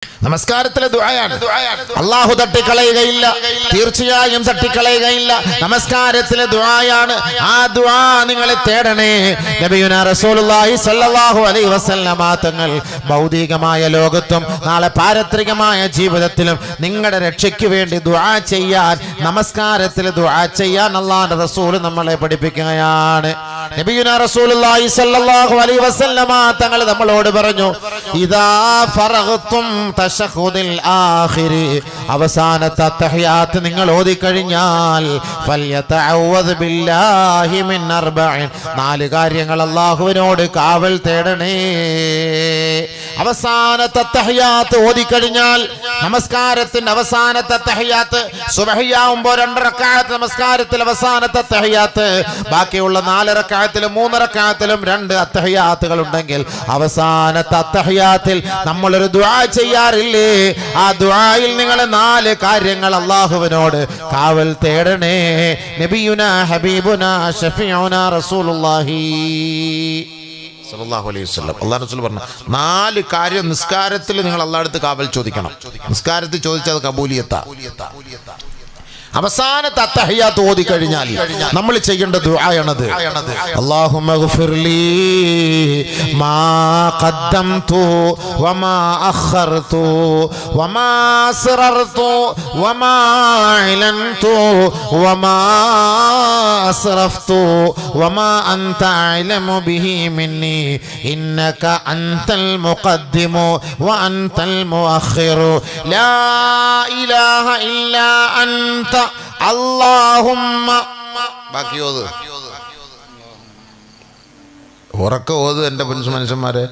നമസ്കാരത്തിലെ ദുആയാണ്. അല്ലാഹു തട്ടിക്കളയുകയില്ല, തീർച്ചയായും തട്ടിക്കളയുകയില്ല. നമസ്കാരത്തിലെ ദുആയാണ്. ആ ദുആ നിങ്ങൾ തേടണേ. നബിയുനാ റസൂലുള്ളാഹി സ്വല്ലല്ലാഹു അലൈഹി വസല്ലമ തങ്ങൾ ഭൗതികമായ ലോകത്തും നാളെ പാരത്രികമായ ജീവിതത്തിലും നിങ്ങളുടെ രക്ഷയ്ക്ക് വേണ്ടി ദുആ ചെയ്യാൻ, നമസ്കാരത്തിൽ ദുആ ചെയ്യാൻ അല്ലാഹുവിന്റെ റസൂൽ നമ്മളെ പഠിപ്പിക്കുകയാണ്. നബിയുനാ റസൂലുള്ളാഹി സ്വല്ലല്ലാഹു അലൈഹി വസല്ലമ തങ്ങൾ നമ്മളോട് പറഞ്ഞു, ഇദാ ഫറഗ്തും തശഹുദിൽ ആഖിരി, അവസാനത്തെ തഹയ്യാത്ത് നിങ്ങൾ ഓതി കഴിഞ്ഞാൽ ഫൽയതഅവദ് ബില്ലാഹി മിൻ അർബഇൻ, 4 കാര്യങ്ങൾ അല്ലാഹുവിനോട് കാവൽ തേടണേ. അവസാനത്തെ തഹയ്യാത്ത് ഓതി കഴിഞ്ഞാൽ, നമസ്കാരത്തിന്റെ അവസാനത്തെ തഹയ്യാത്ത്, സുബ്ഹിയാവുമ്പോൾ 2 റക്അത്ത് നമസ്കാരത്തിൽ അവസാനത്തെ തഹയ്യാത്ത്, ബാക്കിയുള്ള 4 റക്അത്തിലും 3 റക്അത്തിലും 2 അത്തഹയ്യാത്തുകൾ ഉണ്ടെങ്കിൽ അവസാനത്തെ അത്തഹയ്യാത്തിൽ നമ്മളൊരു ദുആ ചെയ്യാറില്ലേ? ആ ദുആയിൽ നിങ്ങൾ 4 കാര്യങ്ങൾ അല്ലാഹുവിനോട് കാവൽ തേടണേ. നബിയുനാ ഹബീബുനാ ശഫീഉനാ റസൂലുള്ളാഹി സല്ലല്ലാഹു അലൈഹി വസല്ലം അല്ലാഹു റസൂൽ പറഞ്ഞു, 4 കാര്യം നിസ്കാരത്തിൽ നിങ്ങൾ അല്ലാഹുവിന്റെ അടുത്ത് കാവൽ ചോദിക്കണം. നിസ്കാരത്തിൽ ചോദിച്ചാൽ കബൂലിയത്താ. അവസാനത്തെ അത്തഹയ്യാത്ത് ഓതി കഴിഞ്ഞാൽ നമ്മൾ ചെയ്യേണ്ട ദുആയാണത്. അല്ലാഹുമ്മ ഗ്ഫിർലി മാ ഖദ്ദംതു വമാ അഖർതു വമാ അസ്റർതു വമാ അലൻതു വമാ അസ്റഫ്തു വമാ അൻത അഅലമു ബിഹി മിന്നി ഇന്നക അൻതൽ മുഖദ്ദിമു വ അൻതൽ മുഅഖിറു ലാ ഇലാഹ ഇല്ലാ അൻത അല്ലാഹുമ്മ. ബാക്കി ഓത്, ഉറക്ക ഓത് എൻ്റെ മനുഷ്യന്മാരെ.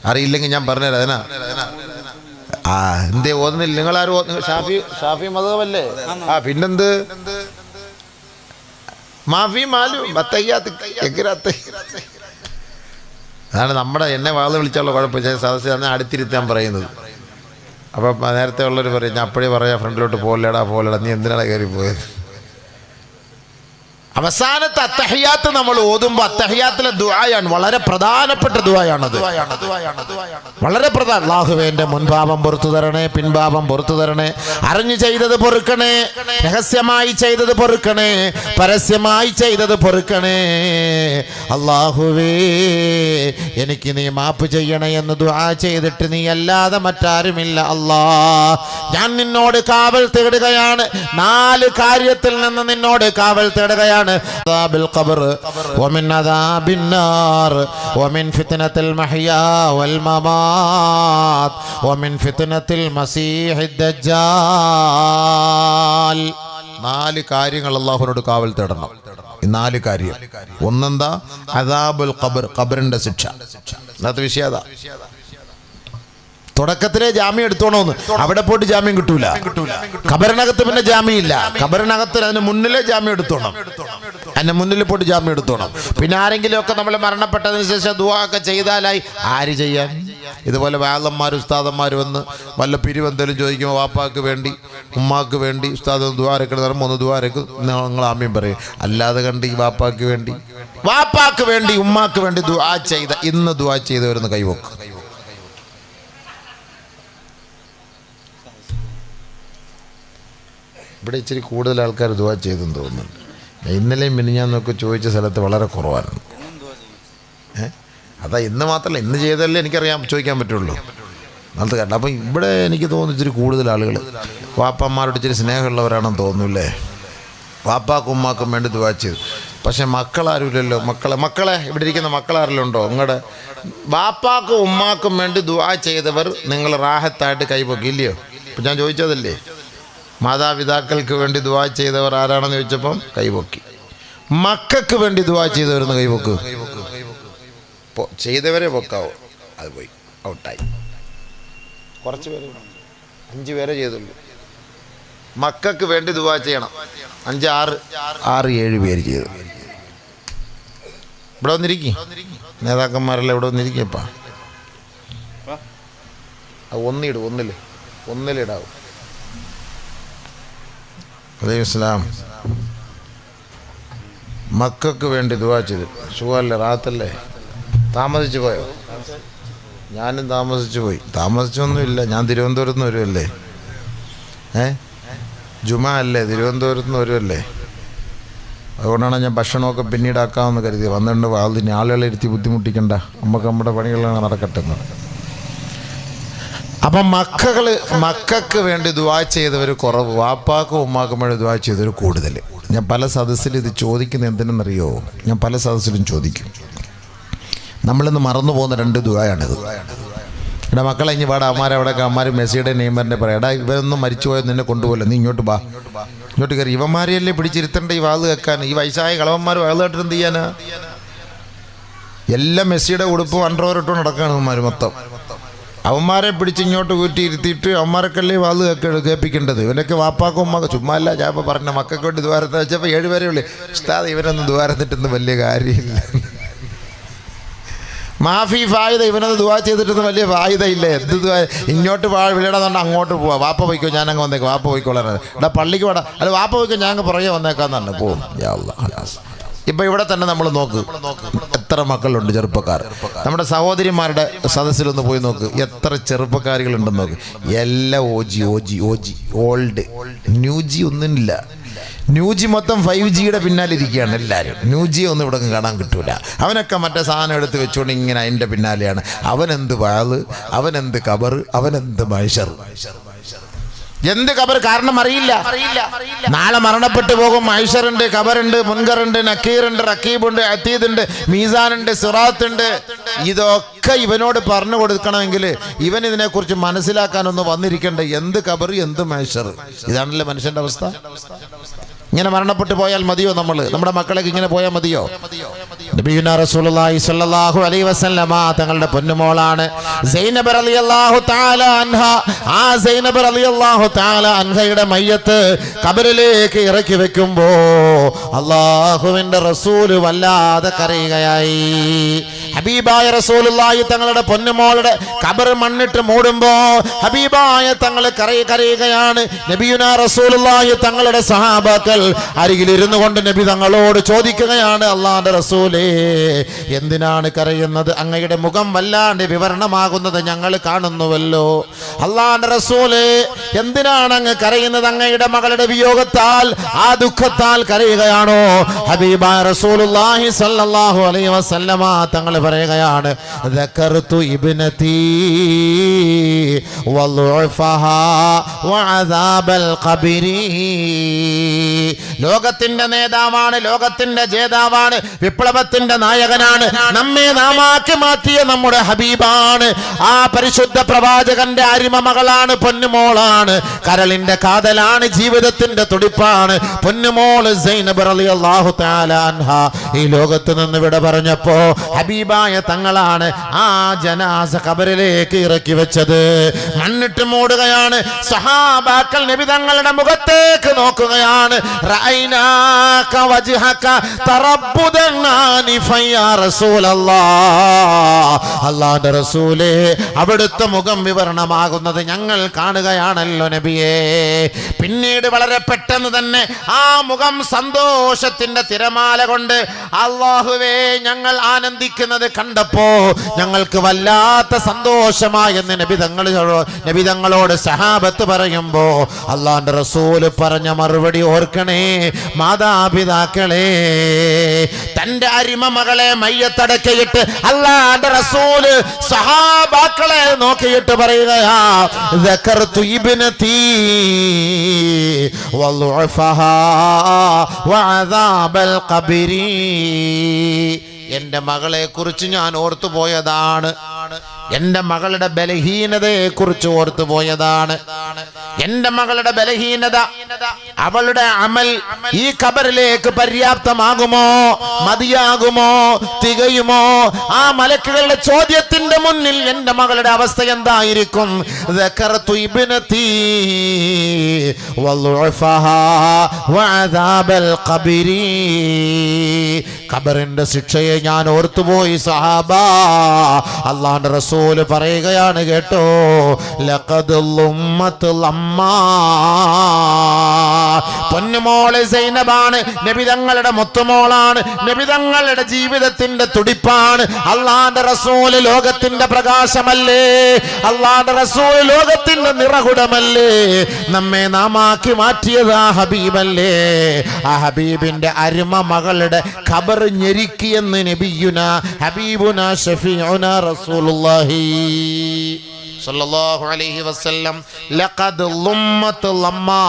അറിയില്ലെങ്കിൽ ഞാൻ പറഞ്ഞുതരാം. എന്തേ ഓതുന്നില്ല? നിങ്ങളാരും ഷാഫി മദ്ഹബല്ലേ? പിന്നെന്ത് മാഫി മാലു ബത്തയ്യാത്ത്. അതാണ് നമ്മുടെ എന്നെ വാള് വിളിച്ചുള്ള കുഴപ്പം. സദസ്സ് തന്നെ അടുത്തിരുത്താൻ പറയുന്നത്. അപ്പം നേരത്തെ ഉള്ളവർ പറയും, ഞാൻ അപ്പോഴേ പറയാം ഫ്രണ്ടിലോട്ട് പോലെടാ നീ എന്തിനാണ് കയറി പോയത്? അവസാനത്തെ അത്തഹയ്യാത്ത് നമ്മൾ ഓതുമ്പോൾ അത്തഹയ്യാത്തിലെ ദുആയാണ്, വളരെ പ്രധാനപ്പെട്ട ദുആയാണത്. വളരെ പ്രധാന. അല്ലാഹുവേ എൻ്റെ മുൻപാപം പുറത്തു തരണേ, പിൻപാപം പുറത്തു തരണേ, അറിഞ്ഞു ചെയ്തത് പൊറുക്കണേ, രഹസ്യമായി ചെയ്തത് പൊറുക്കണേ, പരസ്യമായി ചെയ്തത് പൊറുക്കണേ. അല്ലാഹുവേ എനിക്ക് നീ മാപ്പ് ചെയ്യണേ എന്ന് ദുആ ചെയ്തിട്ട് നീ അല്ലാതെ മറ്റാരുമില്ല അല്ലാ. ഞാൻ നിന്നോട് കാവൽ തേടുകയാണ്, 4 കാര്യത്തിൽ നിന്ന് നിന്നോട് കാവൽ തേടുകയാണ്. അദാബിൽ ഖബർ വമിൻ അദാബിൻ നാർ വമിൻ ഫിത്നത്തിൽ മഹ്യാ വൽ മമാത് വമിൻ ഫിത്നത്തിൽ മസീഹിദ് ദജ്ജാൽ. 4 കാര്യങ്ങൾ അല്ലാഹുവിനോട് കാവൽ തേടണം. ഈ 4 കാര്യം. ഒന്നെന്താ? അദാബുൽ ഖബർ, ഖബറിന്റെ ശിക്ഷ. ഇന്നത്തെ വിഷയം അതാ. തുടക്കത്തിലെ ജാമ്യം എടുത്തോണോന്ന്, അവിടെ പോയിട്ട് ജാമ്യം കിട്ടൂല. ഖബറിനകത്ത് പിന്നെ ജാമ്യം ഇല്ല. ഖബറിനകത്ത് അതിന് മുന്നിലെ ജാമ്യം എടുത്തോണം, അതിന് മുന്നിൽ പോയിട്ട് ജാമ്യം എടുത്തോണം. പിന്നെ ആരെങ്കിലും ഒക്കെ നമ്മൾ മരണപ്പെട്ടതിന് ശേഷം ദുആ ഒക്കെ ചെയ്താലായി. ആര് ചെയ്യാൻ? ഇതുപോലെ വാളന്മാരും ഉസ്താദന്മാർ വന്ന് വല്ല പിരിവെന്തേലും ചോദിക്കുമ്പോൾ വാപ്പാക്ക് വേണ്ടി ഉമ്മാക്ക് വേണ്ടി ഉസ്താദ് ദുആരൊക്കെ നടക്കുമ്പോൾ ഒന്ന് ദുആരക്ക് നിങ്ങൾ ആമീൻ പറയും. അല്ലാതെ കണ്ട് ഈ വാപ്പാക്ക് വേണ്ടി ഉമ്മാക്ക് വേണ്ടി ദുആ ചെയ്ത, ഇന്ന് ദുആ ചെയ്തവരൊന്ന് കൈവക്കും. ഇവിടെ ഇച്ചിരി കൂടുതൽ ആൾക്കാർ ദുആ ചെയ്തെന്ന് തോന്നുന്നുണ്ട്. ഇന്നലെയും മിനിഞ്ഞാന്നൊക്കെ ചോദിച്ച സ്ഥലത്ത് വളരെ കുറവാണ്. അതാ ഇന്ന് മാത്രമല്ല, ഇന്ന് ചെയ്തല്ലേ എനിക്കറിയാൻ ചോദിക്കാൻ പറ്റുള്ളൂ. അത് കണ്ട. അപ്പം ഇവിടെ എനിക്ക് തോന്നുന്നു ഇച്ചിരി കൂടുതൽ ആളുകൾ വാപ്പന്മാരോട് ഇച്ചിരി സ്നേഹമുള്ളവരാണെന്ന് തോന്നുന്നില്ലേ? വാപ്പാക്കും ഉമ്മാക്കും വേണ്ടി ദുആ ചെയ്തു. പക്ഷെ മക്കളാരുമില്ലല്ലോ. മക്കളെ ഇവിടെ ഇരിക്കുന്ന മക്കളാരെല്ലാം ഉണ്ടോ? നിങ്ങളുടെ വാപ്പാക്കും ഉമ്മാക്കും വേണ്ടി ദുആ ചെയ്തവർ നിങ്ങൾ റാഹത്തായിട്ട് കൈപൊക്കില്ലയോ? ഇപ്പം ഞാൻ ചോദിച്ചതല്ലേ, മാതാപിതാക്കൾക്ക് വേണ്ടി ദുആ ചെയ്തവർ ആരാണെന്ന് ചോദിച്ചപ്പം കൈപൊക്കി. മക്കൾക്ക് വേണ്ടി ദുആ ചെയ്തവരെന്ന് കൈപൊക്ക്. ചെയ്തവരെ പൊക്കാവോ? അത് പോയി, ഔട്ടായി. കുറച്ച് പേര്, 5 പേരെ ചെയ്തുള്ളൂ. മക്കൾക്ക് വേണ്ടി ദുആ ചെയ്യണം 5, 6, 7 പേര് ചെയ്തു. ഇവിടെ വന്നിരിക്കും നേതാക്കന്മാരെല്ലാം. ഇവിടെ വന്നിരിക്കപ്പാ. അത് ഒന്നിലിടാവും. അലൈഹിസ്സലാം. മക്കൾക്ക് വേണ്ടി ദുആ ചെയ്തു. സുഖമല്ലേ? റാഹത്തല്ലേ? താമസിച്ചു പോയോ? ഞാനും താമസിച്ചു പോയി. താമസിച്ചൊന്നുമില്ല, ഞാൻ തിരുവനന്തപുരത്ത് നിന്ന് വരുമല്ലേ. ജുമാ അല്ലേ, തിരുവനന്തപുരത്ത് നിന്ന് വരുമല്ലേ. അതുകൊണ്ടാണ് ഞാൻ ഭക്ഷണമൊക്കെ പിന്നീടാക്കാമെന്ന് കരുതി. വന്നിട്ടുണ്ട് അതിന് ആളുകളെ ഇരുത്തി ബുദ്ധിമുട്ടിക്കണ്ട, നമുക്ക് നമ്മുടെ പണികളാണ് നടക്കട്ടെ എന്ന്. അപ്പം മക്കൾക്ക് വേണ്ടി ദുആ ചെയ്തവർ കുറവ്, വാപ്പാക്കും ഉമ്മാക്കും വേണ്ടി ദുആ ചെയ്തവർ കൂടുതൽ. ഞാൻ പല സദസ്സിലും ഇത് ചോദിക്കുന്നത് എന്തിനെന്നറിയോ? ഞാൻ പല സദസ്സിലും ചോദിക്കും. നമ്മളിന്ന് മറന്നു പോകുന്ന 2 ദുആയാണിത്. എടാ മക്കളെ, ഇനി പാടാ അമ്മാരവിടെയൊക്കെ അമ്മാർ മെസ്സിയുടെ നെയ്മറിൻ്റെ പറയാം, എടാ ഇവരൊന്നും മരിച്ചുപോയത് നിന്നെ കൊണ്ടുപോകല്ലോ, നീ ഇങ്ങോട്ട് ബാ, ഇങ്ങോട്ട് കയറി. ഇവന്മാരെയല്ലേ പിടിച്ചിരുത്തേണ്ട ഈ വാത് കേൾക്കാൻ. ഈ വയസ്സായ കളവന്മാർ വാത് കേട്ടിട്ട് എന്ത് ചെയ്യാനാ? എല്ലാം മെസ്സിയുടെ ഉടുപ്പും അണ്ടർവെയർ നടക്കുകയാണ് അവന്മാർ മൊത്തം. അവന്മാരെ പിടിച്ച് ഇങ്ങോട്ട് കൂറ്റി ഇരുത്തിയിട്ട് അവന്മാരൊക്കെയല്ലേ വാത് കേൾപ്പിക്കേണ്ടത്. ഇവനൊക്കെ വാപ്പാക്കും ഉമ്മാക്കും ചുമ്മാ അല്ല. ഞാൻ ഇപ്പോൾ പറഞ്ഞ മക്കൾക്ക് വേണ്ടി ദ്വാരത്തെ വെച്ചപ്പോൾ 7 പേരെ ഉള്ളു. ഉസ്താദ് ഇവനൊന്നും ദ്വാരത്തിട്ടൊന്നും വലിയ കാര്യമില്ല. മാഫി ഫായിദ, ഇവനത് ദുആ ചെയ്തിട്ടൊന്നും വലിയ ഫായിദ ഇല്ല. എന്ത് ദുആ? ഇങ്ങോട്ട് വിളിയടാന്നുണ്ട് അങ്ങോട്ട് പോവാ. വാപ്പ പോയിക്കോ, ഞാനങ്ങ് വന്നേക്കാം. വാപ്പ പോയിക്കോളാൻ. എടാ പള്ളിക്ക് വേടാ, അല്ല വാപ്പ പോയിക്കോ, ഞാൻ അങ്ങ് പുറകെ വന്നേക്കാന്നാണ്. പോവും. ഇപ്പം ഇവിടെ തന്നെ നമ്മൾ നോക്ക്, എത്ര മക്കളുണ്ട് ചെറുപ്പക്കാർ. നമ്മുടെ സഹോദരിമാരുടെ സദസ്സിലൊന്ന് പോയി നോക്ക്, എത്ര ചെറുപ്പക്കാരികളുണ്ടെന്ന് നോക്ക്. എല്ലാം ഓൾഡ്. ന്യൂജി ഒന്നുമില്ല. ന്യൂജി മൊത്തം 5Gയുടെ പിന്നാലെ ഇരിക്കുകയാണ് എല്ലാവരും. ന്യൂജി ഒന്നും ഇവിടെ കാണാൻ കിട്ടൂല. അവനൊക്കെ മറ്റേ സാധനം എടുത്ത് വെച്ചുകൊണ്ട് ഇങ്ങനെ അതിൻ്റെ പിന്നാലെയാണ്. അവനെന്ത് വാള്, അവനെന്ത് കബർ, അവനെന്ത് മൈഷർ. എന്ത് കബർ കാരണം അറിയില്ല. നാളെ മരണപ്പെട്ടു പോകും. മൈഷറുണ്ട്, കബറുണ്ട്, മുൻകറുണ്ട്, നക്കീറുണ്ട്, റക്കീബുണ്ട്, അതീദുണ്ട്, മീസാനുണ്ട്, സിറാത്തുണ്ട്. ഇതൊക്കെ ഇവനോട് പറഞ്ഞു കൊടുക്കണമെങ്കിൽ ഇവൻ ഇതിനെക്കുറിച്ച് മനസ്സിലാക്കാനൊന്ന് വന്നിരിക്കണ്ടേ. എന്ത് കബർ, എന്ത് മൈഷർ. ഇതാണല്ലേ മനുഷ്യന്റെ അവസ്ഥ. ഇങ്ങനെ മരണപ്പെട്ടു പോയാൽ മതിയോ? നമ്മുടെ മക്കളൊക്കെ ഇങ്ങനെ പോയാൽ മതിയോ? നബിയുനാ റസൂലുള്ളാഹി സ്വല്ലല്ലാഹു അലൈഹി വസല്ലമ തങ്ങളുടെ പൊന്നുമോളാണ് സൈനബ് റളിയല്ലാഹു തആല അൻഹ. ആ സൈനബ് റളിയല്ലാഹു തആല അൻഹയുടെ മയ്യത്ത് ഖബറിലേക്ക് ഇറക്കി വെക്കുമ്പോ അല്ലാഹുവിന്റെ റസൂൽ വല്ലാതെ കരയുകയായി. ഹബീബായ റസൂലുള്ളാഹി തങ്ങളുടെ പൊന്നുമോളുടെ ഖബർ മണ്ണിട്ട് മൂടുമ്പോ ഹബീബായ തങ്ങൾ കരയുകയാണ്. നബിയുനാ റസൂലുള്ളാഹി തങ്ങളുടെ സഹാബാക്കൾ അരികിലിരുന്നു കൊണ്ട് നബി തങ്ങളോട് ചോദിക്കുകയാണ്, അല്ലാഹുവിന്റെ റസൂലേ, എന്തിനാണ് കരയുന്നത്? അങ്ങയുടെ മുഖം വല്ലാണ്ട് വിവരണമാകുന്നത് ഞങ്ങൾ കാണുന്നുവല്ലോ. അല്ലാഹുവിന്റെ റസൂലേ, എന്തിനാണ് അങ്ങ് കരയുന്നത്? അങ്ങയുടെ മകളുടെ വിയോഗത്താൽ, ആ ദുഃഖത്താൽ കരയുകയാണോ? ഹബീബായ റസൂലുള്ളാഹി സ്വല്ലല്ലാഹു അലൈഹി വസല്ലമ തങ്ങൾ പറയുകയാണ്, ദക്കർതു ഇബ്നതി വളുഫഹാ വഅദാബൽ ഖബരി. ലോകത്തിന്റെ നേതാവാണ്, ലോകത്തിന്റെ ജേതാവാണ്, വിപ്ലവത്തിന്റെ നായകനാണ്, നമ്മെ നാമാക്കി മാറ്റിയ നമ്മുടെ ഹബീബാണ്. ആ പരിശുദ്ധ പ്രവാചകന്റെ അരിമ മകളാണ്, പൊന്നുമോളാണ്, കരളിന്റെ കാതലാണ്, ജീവിതത്തിന്റെ തുടിപ്പാണ് പൊന്നുമോള് സൈനബ് റളിയല്ലാഹു തആല അൻഹ. ഈ ലോകത്ത് നിന്ന് വിട പറഞ്ഞപ്പോ ഹബീബായ തങ്ങളാണ് ആ ജനാസ ഖബറിലേക്ക് ഇറക്കി വെച്ചത്. മണ്ണിട്ട് മൂടുകയാണ്. സഹാബാക്കൾ നബി തങ്ങളുടെ മുഖത്തേക്ക് നോക്കുകയാണ്. റഅയ്നാക വജ്ഹക തറബ്ബുദൻ ആനിഫൻ യാ റസൂലല്ലാഹ്. അല്ലാഹുവിന്റെ റസൂലേ, അവിടുത്തെ മുഖം വിവരണമാകുന്നത് ഞങ്ങൾ കാണുകയാണല്ലോ നബിയേ. പിന്നീട് വളരെ പെട്ടെന്ന് തന്നെ ആ മുഖം സന്തോഷത്തിന്റെ തിരമാല കൊണ്ട് അല്ലാഹുവേ ഞങ്ങൾ ആനന്ദിക്കുന്നത് കണ്ടപ്പോ ഞങ്ങൾക്ക് വല്ലാത്ത സന്തോഷമായെന്ന് നബി തങ്ങളോട് സഹാബത്ത് പറയുമ്പോ അല്ലാഹുവിന്റെ റസൂൽ പറഞ്ഞ മറുപടി ഓർക്കണേ മാതാപിതാക്കളെ. തന്റെ അരിമ മകളെ മയ്യത്തടക്കയിട്ട് അല്ലാഹുവിന്റെ റസൂല് സഹാബാക്കളെ നോക്കിയിട്ട് പറയുകയാ, ദക്കർതു ഇബ്നതി വളുഫഹാ വഅദാബൽ ഖബരി. എന്റെ മകളെ കുറിച്ച് ഞാൻ ഓർത്തുപോയതാണ്. എന്റെ മകളുടെ ബലഹീനതയെ കുറിച്ച് ഓർത്തുപോയതാണ്. എന്റെ മകളുടെ ബലഹീനത, അവളുടെ അമൽ ഈ ഖബറിലേക്ക് പര്യാപ്തമാകുമോ, മതിയാകുമോ, തികയുമോ? ആ മലക്കുകളുടെ ചോദ്യത്തിന്റെ മുന്നിൽ എന്റെ മകളുടെ അവസ്ഥ എന്തായിരിക്കും? ദക്കർതു ഇബ്നതി വളുഫഹാ വഅദാബൽ ഖബരി. ഖബറിന്റെ ശിക്ഷയെ ഞാൻ ഓർത്തുപോയി സഹാബാ. അല്ലാഹുവിന്റെ റസൂൽ പറയുകയാണ് കേട്ടോ, ലഖദ് ളുമ്മത്ത് ലമ്മാ. പൊന്നുമോള് സൈനബാണ്, നബി തങ്ങളുടെ മുത്തുമോളാണ്, നബി തങ്ങളുടെ ജീവിതത്തിന്റെ തുടിപ്പാണ്. അള്ളാന്റെ റസൂൽ ലോകത്തിന്റെ പ്രകാശമല്ലേ, അള്ളാന്റെ റസൂൽ ലോകത്തിന്റെ നിറകുടമല്ലേ, നമ്മെ നാമാക്കി മാറ്റിയത് ആ ഹബീബല്ലേ. ആ ഹബീബിന്റെ അരുമ മകളുടെ ഖബർ ഞെരുക്കിയെന്ന് നബിയുന ഹബീബുന ഷഫീഉന റസൂലുള്ളാഹി സല്ലല്ലാഹു അലൈഹി വസല്ലം ലഖദ് ളുമ്മത്ത് ലമ്മാ,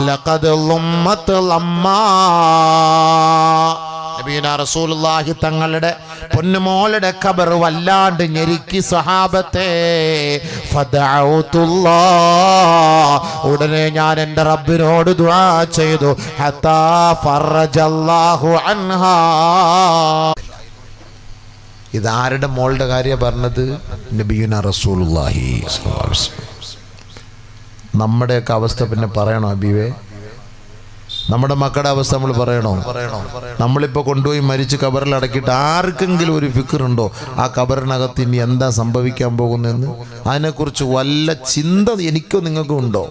ലഖദ് ളുമ്മത്ത് ലമ്മാ. നബിയുനാ റസൂലുള്ളാഹി തങ്ങളുടെ പൊന്നുമോളുടെ ഖബർ വല്ലാണ്ട് ഞെരുക്കി സഹാബത്തെ. ഫദഅഉതുല്ലാഹ്, ഉടനെ ഞാൻ എൻ്റെ റബ്ബിനോട് ദുആ ചെയ്തു. ഹത്താ ഫറജല്ലാഹു അൻഹാ. ഇതാരുടെ മോളുടെ കാര്യം പറഞ്ഞത്? നബിയുനാ റസൂലുള്ളാഹി സ്വല്ലല്ലാഹു അലൈഹി വസല്ലം. നമ്മുടെയൊക്കെ അവസ്ഥ പിന്നെ പറയണോ ഹബീബേ? നമ്മുടെ മക്കളുടെ അവസ്ഥ നമ്മൾ പറയണോ? നമ്മളിപ്പോൾ കൊണ്ടുപോയി മരിച്ച് കബറിൽ അടക്കിയിട്ട് ആർക്കെങ്കിലും ഒരു ഫിക്റുണ്ടോ ആ കബറിനകത്ത് ഇനി എന്താ സംഭവിക്കാൻ പോകുന്നതെന്ന്? അതിനെക്കുറിച്ച് വല്ല ചിന്ത എനിക്കോ നിങ്ങൾക്കോ ഉണ്ടോ?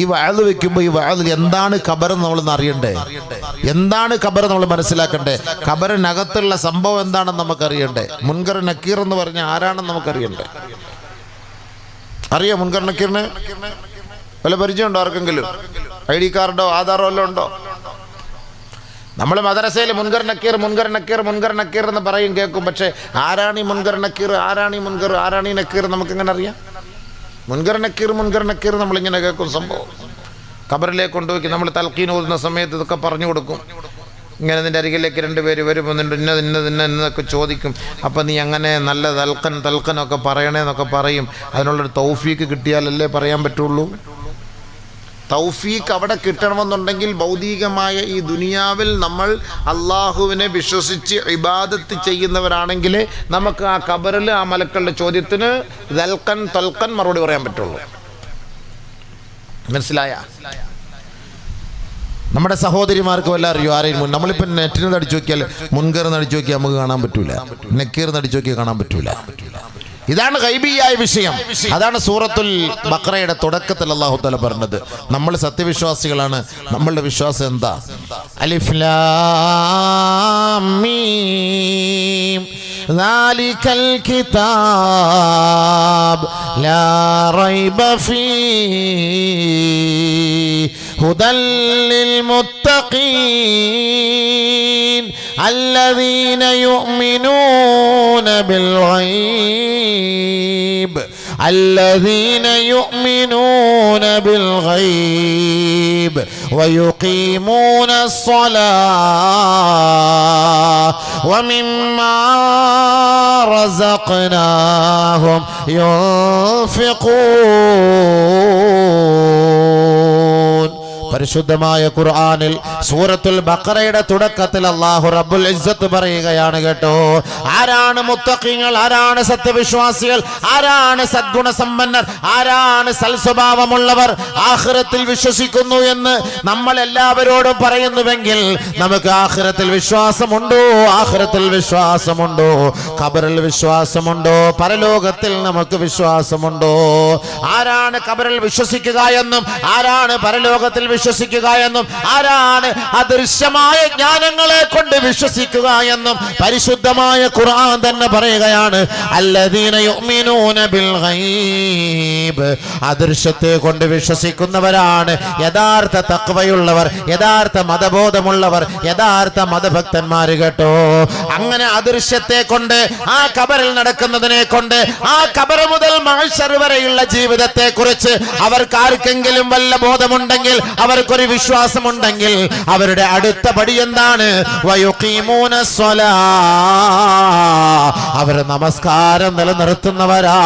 ഈ വഅദ് വെക്കുമ്പോൾ ഈ വഅദിൽ എന്താണ് ഖബർ നമ്മളൊന്ന് അറിയണ്ടേ? എന്താണ് ഖബർ നമ്മൾ മനസ്സിലാക്കണ്ടേ? ഖബറിനകത്തുള്ള സംഭവം എന്താണെന്ന് നമുക്കറിയണ്ടേ? മുൻകർ നക്കീർ എന്ന് പറഞ്ഞാൽ ആരാണെന്ന് നമുക്കറിയണ്ടേ? അറിയാം മുൻകർ നക്കീറിനെ? വല്ല പരിചയമുണ്ടോ ആർക്കെങ്കിലും? ID കാർഡോ ആധാറോ എല്ലാം ഉണ്ടോ? നമ്മൾ മദ്രസയിൽ മുൻകർ നക്കീർ മുൻകർ നക്കീർ മുൻകർ നക്കീർ എന്ന് പറയും, കേൾക്കും. പക്ഷേ ആരാണ് ഈ മുൻകർ നക്കീർ, ആരാണ് ഈ മുൻകർ, ആരാണ് ഈ നക്കീർ നമുക്കെങ്ങനെ അറിയാം? മുൻകർ നക്കീർ നമ്മളിങ്ങനെ കേൾക്കും. സംഭവം ഖബറിലേക്ക് കൊണ്ടുപോയി നമ്മൾ തൽഖീൻ ഓതുന്ന സമയത്ത് ഇതൊക്കെ പറഞ്ഞു കൊടുക്കും. ഇങ്ങനെ നിൻ്റെ അരികിലേക്ക് 2 പേര് വരും, എന്നിട്ട് ഇന്നതൊക്കെ ചോദിക്കും. അപ്പം നീ അങ്ങനെ നല്ല തൽക്കനൊക്കെ പറയണേന്നൊക്കെ പറയും. അതിനുള്ളൊരു തൗഫീക്ക് കിട്ടിയാലല്ലേ പറയാൻ പറ്റുള്ളൂ. തൗഫീക്ക് അവിടെ കിട്ടണമെന്നുണ്ടെങ്കിൽ ഭൗതികമായ ഈ ദുനിയാവിൽ നമ്മൾ അള്ളാഹുവിനെ വിശ്വസിച്ച് ഇബാദത്ത് ചെയ്യുന്നവരാണെങ്കിൽ നമുക്ക് ആ ഖബറിൽ ആ മലക്കളുടെ ചോദ്യത്തിന് തൽക്കൻ മറുപടി പറയാൻ പറ്റുള്ളൂ. മനസ്സിലായ? നമ്മുടെ സഹോദരിമാർക്ക് വല്ല അറിയോ? ആരെയും നമ്മളിപ്പോൾ നെറ്റിന് അടിച്ചു നോക്കിയാൽ മുൻകർ അടിച്ചു നോക്കിയാൽ നമുക്ക് കാണാൻ പറ്റൂല, നക്കീർ അടിച്ചു നോക്കിയാൽ കാണാൻ പറ്റൂല. ഇതാണ് ഗൈബിയായ വിഷയം. അതാണ് സൂറത്തുൽ ബഖറയുടെ തുടക്കത്തിൽ അല്ലാഹു തആല പറഞ്ഞത്. നമ്മൾ സത്യവിശ്വാസികളാണ്. നമ്മളുടെ വിശ്വാസം എന്താ? അലിഫ് ലാം മീം ദാലികൽ കിതാബ് ലാ റൈബ ഫീഹി ഹുദൽ ലിൽ മുത്തഖീൻ الذين يؤمنون بالغيب الذين يؤمنون بالغيب ويقيمون الصلاة ومما رزقناهم ينفقون. പരിശുദ്ധമായ ഖുർആനിൽ സൂറത്തുൽ ബഖറയുടെ തുടക്കത്തിൽ അല്ലാഹു റബ്ബുൽ ഇസ്സത്ത് പറയുകയാണ് കേട്ടോ, ആരാണ് മുത്തഖീങ്ങൾ, ആരാണ് സത്യവിശ്വാസികൾ, ആരാണ് സദ്ഗുണ സമ്പന്നർ, ആരാണ് സൽസ്വഭാവമുള്ളവർ, ആഖിറത്തിൽ വിശ്വസിക്കുന്നു എന്ന് നമ്മൾ എല്ലാവരോടും പറയുന്നുവെങ്കിൽ നമുക്ക് ആഖിറത്തിൽ വിശ്വാസമുണ്ടോ? ആഖിറത്തിൽ വിശ്വാസമുണ്ടോ? ഖബറിൽ വിശ്വാസമുണ്ടോ? പരലോകത്തിൽ നമുക്ക് വിശ്വാസമുണ്ടോ? ആരാണ് ഖബറിൽ വിശ്വസിക്കുക എന്നും ആരാണ് പരലോകത്തിൽ വിശ്വസിക്കുക എന്നും ആരാണ് അദൃശ്യമായ ജ്ഞാനങ്ങളെ കൊണ്ട് വിശ്വസിക്കുക എന്നും പരിശുദ്ധമായ ഖുർആൻ തന്നെ പറയുകയാണ്. അല്ലദീന യുഅ്മിനൂന ബിൽ ഗൈബ്, അദൃശ്യത്തെ കൊണ്ട് വിശ്വസിക്കുന്നവരാണ് യഥാർത്ഥ തഖ്വയുള്ളവർ, യഥാർത്ഥ മതബോധമുള്ളവർ, യഥാർത്ഥ മതഭക്തന്മാർ കേട്ടോ. അങ്ങനെ അദൃശ്യത്തെ കൊണ്ട്, ആ ഖബറിൽ നടക്കുന്നതിനെ കൊണ്ട്, ആ ഖബർ മുതൽ മഹ്ശർ വരെയുള്ള ജീവിതത്തെ കുറിച്ച് അവർക്ക് ആർക്കെങ്കിലും വല്ല ബോധമുണ്ടെങ്കിൽ, അവർക്കൊരു വിശ്വാസമുണ്ടെങ്കിൽ അവരുടെ അടുത്ത പടി എന്താണ്? വയുഖീമൂന സ്വലാ, അവർ നമസ്കാരം നിലനിർത്തുന്നവരാ,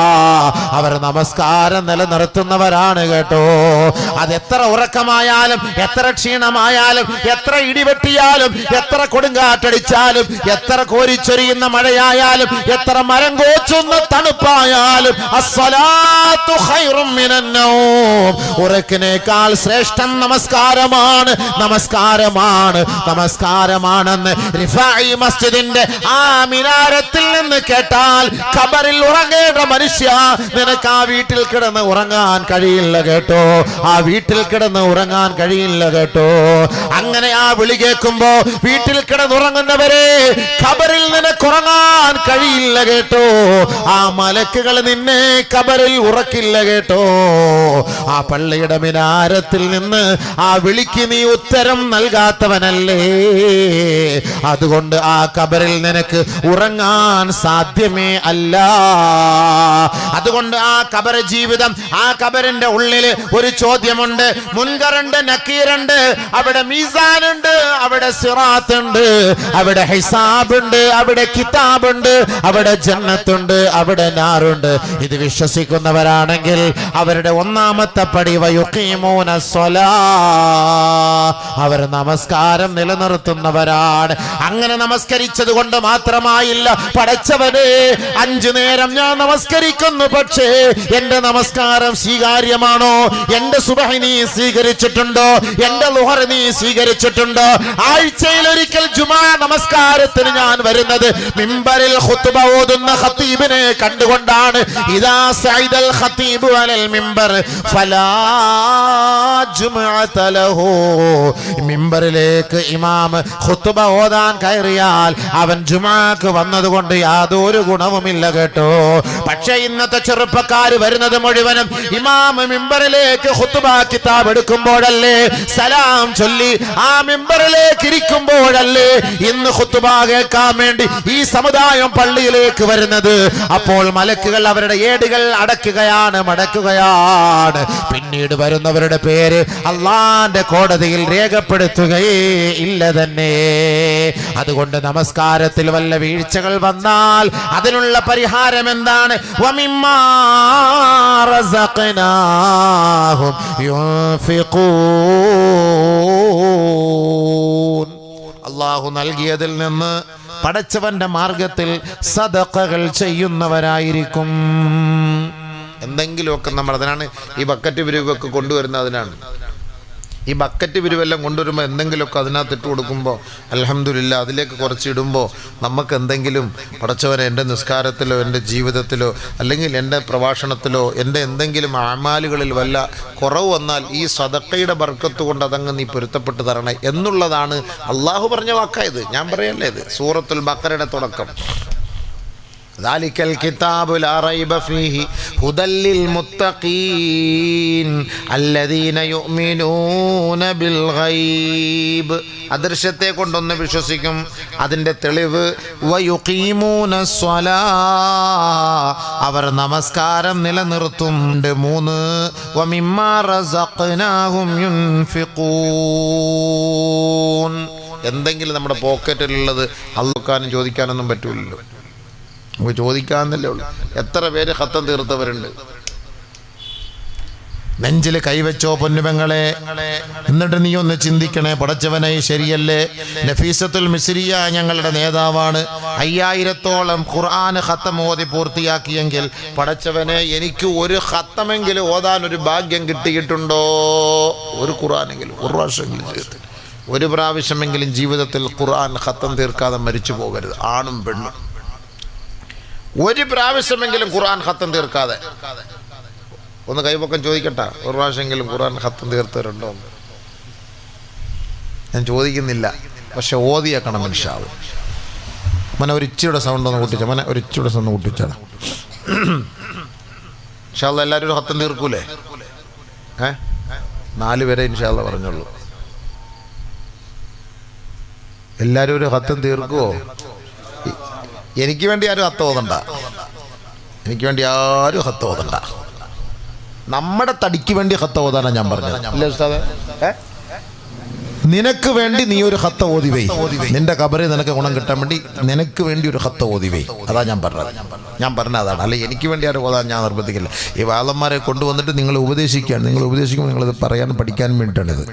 അവർ നമസ്കാരം നിലനിർത്തുന്നവരാണ് കേട്ടോ. അത് എത്ര ഉറക്കമായാലും, എത്ര ക്ഷീണമായാലും, എത്ര ഇടിവെട്ടിയാലും, എത്ര കൊടുങ്കാറ്റടിച്ചാലും, എത്ര കോരിച്ചൊരിയുന്ന മഴയായാലും, എത്ര മരം കോച്ചുന്ന തണുപ്പായാലും, അസ്സലാത്തു ഖൈറും മിനൻ നൗം, ഉറക്കിനേക്കാൾ ശ്രേഷ്ഠം നമസ്കാരമാണ്, നമസ്കാരമാണ്, നമസ്കാരമാണെന്ന് റിഫായി മസ്ജിദിന്റെ ആ മിനാരത്തിൽ നിന്ന് കേട്ടാൽ ഖബറിൽ ഉറങ്ങേണ്ട മനുഷ്യ, നിനക്ക് ആ വീട്ടിൽ കിടന്ന് ഉറങ്ങാൻ കഴിയില്ല കേട്ടോ, ആ വീട്ടിൽ കിടന്ന് ഉറങ്ങാൻ കഴിയില്ല കേട്ടോ. അങ്ങനെ ആ വിളി കേൾക്കുമ്പോ വീട്ടിൽ കിടന്നുറങ്ങുന്നവരെ, ഖബറിൽ നിനക്ക് ഉറങ്ങാൻ കഴിയില്ല കേട്ടോ, ആ മലക്കുകൾ നിന്നെ ഖബറിൽ ഉറക്കില്ല കേട്ടോ. ആ പള്ളിയുടെ മിനാരത്തിൽ നിന്ന് ആ വിളിക്ക് നീ ഉത്തരം നൽകാത്തവനല്ലേ, അതുകൊണ്ട് ആ ഖബറിൽ നിനക്ക് ഉറങ്ങാൻ സാധ്യമേ അല്ല. അതുകൊണ്ട് ആ ഖബർ ജീവിതം, ആ ഖബറിന്റെ ഉള്ളില് ഒരു ചോദ്യമുണ്ട്, മുൻകറുണ്ട്, നക്കീറുണ്ട്, അവിടെ മീസാനുണ്ട്, അവിടെ സിറാത്ത് ഉണ്ട്, അവിടെ ഹിസാബുണ്ട്, അവിടെ കിതാബുണ്ട്, അവിടെ ജന്നത്തുണ്ട്, അവിടെ നാറുണ്ട്. ഇത് വിശ്വസിക്കുന്നവരാണെങ്കിൽ അവരുടെ ഒന്നാമത്തെ പടി വയുഖീമൂന സ്വലാ, അവർ നമസ്കാരം നിലനിർത്തുന്നവരാണ്. അങ്ങനെ നമസ്കരിച്ചത് കൊണ്ട് മാത്രമായില്ല, പടച്ചവനെ 5 നേരം ഞാൻ നമസ്കരിക്കുന്നു, പക്ഷേ എന്റെ നമസ്കാരം സ്വീകാര്യമാണോ? എന്റെ സുബഹി നീ സ്വീകരിച്ചിട്ടുണ്ടോ? എന്റെ ളുഹർ നീ സ്വീകരിച്ചിട്ടുണ്ടോ? ആഴ്ചയിൽ ഒരിക്കൽ ജുമാ നമസ്കാരത്തിന് ഞാൻ വരുന്നത് മിമ്പറിൽ ഖുത്ബ ഓതുന്ന ഖതീബിനെ കണ്ടുകൊണ്ടാണ്. ഇദാ സഅദൽ ഖതീബു അലൽ മിമ്പർ ഫലാ ജുമുഅത ലഹു, മിമ്പറിലേക്ക് ഇമാം ഖുത്ബ ഓതാൻ കയറിയാൽ അവൻ ജുമാക്ക് വന്നതുകൊണ്ട് യാതൊരു ഗുണവുമില്ല കേട്ടോ. പക്ഷേ ഇന്നത്തെ ചെറുപ്പക്കാർ വരുന്നത് മുഴുവനും ഇമാം മിമ്പറിലേക്ക് ഖുത്ബ കിതാബ് എടുക്കുമ്പോഴല്ലേ, സലാം ചൊല്ലി ആ മിമ്പറിലേക്ക് ഇരിക്കുമ്പോഴല്ലേ ഇന്ന് ഖുത്ബ കേൾക്കാൻ വേണ്ടി ഈ സമുദായം പള്ളിയിലേക്ക് വരുന്നത്. അപ്പോൾ മലക്കുകൾ അവരുടെ ഏടുകൾ അടക്കുകയാണ്, മടക്കുകയാണ്. പിന്നീട് വരുന്നവരുടെ പേര് അള്ളാന്റെ കോടതിയിൽ രേഖപ്പെടുത്തുകയേ ഇല്ല തന്നെ. അതുകൊണ്ട് നമസ്കാരത്തിൽ വല്ല വീഴ്ചകൾ വന്നാൽ അതിനുള്ള പരിഹാരം എന്താണ്? വമിമ്മാ റസഖ്നാഹും യുൻഫിഖൂൻ, അല്ലാഹു നൽകിയതിൽ നിന്ന് പടച്ചവന്റെ മാർഗത്തിൽ സദഖകൾ ചെയ്യുന്നവരായിരിക്കും. എന്തെങ്കിലുമൊക്കെ നമ്മൾ, അതിനാണ് ഈ ബക്കറ്റ് പിരിവൊക്കെ കൊണ്ടുവരുന്നത്. അതിനാണ് ഈ ബക്കറ്റ് പിരിവെല്ലാം കൊണ്ടുവരുമ്പോൾ എന്തെങ്കിലുമൊക്കെ അതിനകത്ത് ഇട്ട് കൊടുക്കുമ്പോൾ അൽഹംദുലില്ലാ അതിലേക്ക് കുറച്ചിടുമ്പോൾ നമുക്ക് എന്തെങ്കിലും, പടച്ചവനെ എൻ്റെ നിസ്കാരത്തിലോ എൻ്റെ ജീവിതത്തിലോ അല്ലെങ്കിൽ എൻ്റെ പ്രഭാഷണത്തിലോ എൻ്റെ എന്തെങ്കിലും അമാലുകളിൽ വല്ല കുറവ് വന്നാൽ ഈ സദഖയുടെ ബർക്കത്ത് കൊണ്ട് അതങ്ങ് നീ പൊരുത്തപ്പെട്ട് തരണേ എന്നുള്ളതാണ് അള്ളാഹു പറഞ്ഞ വാക്കായത്. ഞാൻ പറയല്ലേ, ഇത് സൂറത്തുൽ ബഖറയുടെ തുടക്കം. ذلك الكتاب لا ريب فيه هدى للمتقين الذين يؤمنون بالغيب, അദൃശ്യത്തെ കൊണ്ടൊന്ന് വിശ്വസിക്കും, അതിൻ്റെ തെളിവ് വയുഖീമൂന സ്വലാ, അവർ നമസ്കാരം നിലനിർത്തുന്നുണ്ട്. 3 വമിമ്മാ റസഖ്നാഹും യുൻഫിഖൂൻ, എന്തെങ്കിലും നമ്മുടെ പോക്കറ്റിലുള്ളത് അള്ളാഹുവിനും ചോദിക്കാനൊന്നും പറ്റൂലല്ലോ, നമുക്ക് ചോദിക്കാന്നല്ലേ ഉള്ളൂ. എത്ര പേര് ഖത്തം തീർത്തവരുണ്ട്. നെഞ്ചിൽ കൈവച്ചോ പൊന്നുപെങ്ങളെ, എന്നിട്ട് നീ ഒന്ന് ചിന്തിക്കണേ, പടച്ചവനെ ശരിയല്ലേ? നഫീസത്തുൽ മിസ്രിയ ഞങ്ങളുടെ നേതാവാണ്, 5000-ഓളം ഖുർആൻ ഖത്തം ഓതി പൂർത്തിയാക്കിയെങ്കിൽ പടച്ചവനെ എനിക്ക് ഒരു ഖത്തമെങ്കിലും ഓതാൻ ഒരു ഭാഗ്യം കിട്ടിയിട്ടുണ്ടോ? ഒരു ഖുർആനെങ്കിലും ഒരു പ്രാവശ്യമെങ്കിലും ജീവിതത്തിൽ, ഒരു പ്രാവശ്യമെങ്കിലും ജീവിതത്തിൽ ഖുർആൻ ഖത്തം തീർക്കാതെ മരിച്ചു പോകരുത്. ആണും പെണ്ണും ഒരു പ്രാവശ്യമെങ്കിലും ഖുർആൻ ഖത്തം തീർക്കാതെ. ഒന്ന് കൈപൊക്കം ചോദിക്കട്ടെ, ഒരു പ്രാവശ്യമെങ്കിലും ഖുർആൻ ഖത്തം തീർത്തവരുണ്ടോ? ഞാൻ ചോദിക്കുന്നില്ല, പക്ഷെ ഓതിയേക്കണം ഇൻഷാ അല്ലാഹ്. മന ഒരു ഇച്ചിയുടെ സൗണ്ട് ഒന്ന് കൂട്ടിച്ച, മന ഒരു ഇച്ചിയുടെ സൗണ്ട് കൂട്ടിച്ചാണ് ഇൻഷാ അല്ലാഹ്. എല്ലാവരും ഒരു ഖത്തം തീർക്കൂലേ? 4 പേരെ ഇൻഷാ അല്ലാഹ് പറഞ്ഞുള്ളൂ. എല്ലാവരും ഒരു ഖത്തം തീർക്കുവോ? എനിക്ക് വേണ്ടി ആരും ഹത്ത് ഓതണ്ട, എനിക്ക് വേണ്ടി ആരും ഹത്ത് ഓതണ്ട. നമ്മുടെ തടിക്ക് വേണ്ടി ഹത്ത് ഓതാനാണ് ഞാൻ പറഞ്ഞത്. നിനക്ക് വേണ്ടി നീ ഒരു ഹത്ത് ഓതി വൈ, നിന്റെ ഖബറിൽ നിനക്ക് ഗുണം കിട്ടാൻ വേണ്ടി നിനക്ക് വേണ്ടി ഒരു ഹത്ത് ഓതി വൈ. അതാ ഞാൻ പറഞ്ഞത്. അതാണ്. അല്ലെ എനിക്ക് വേണ്ടി ആരും ഓതാൻ ഞാൻ നിർബന്ധിക്കില്ല. ഈ വാളന്മാരെ കൊണ്ടുവന്നിട്ട് നിങ്ങൾ ഉപദേശിക്കുകയാണ്. നിങ്ങൾ ഉപദേശിക്കുമ്പോൾ നിങ്ങളിത് പറയാനും പഠിക്കാനും വേണ്ടിയിട്ടാണിത്.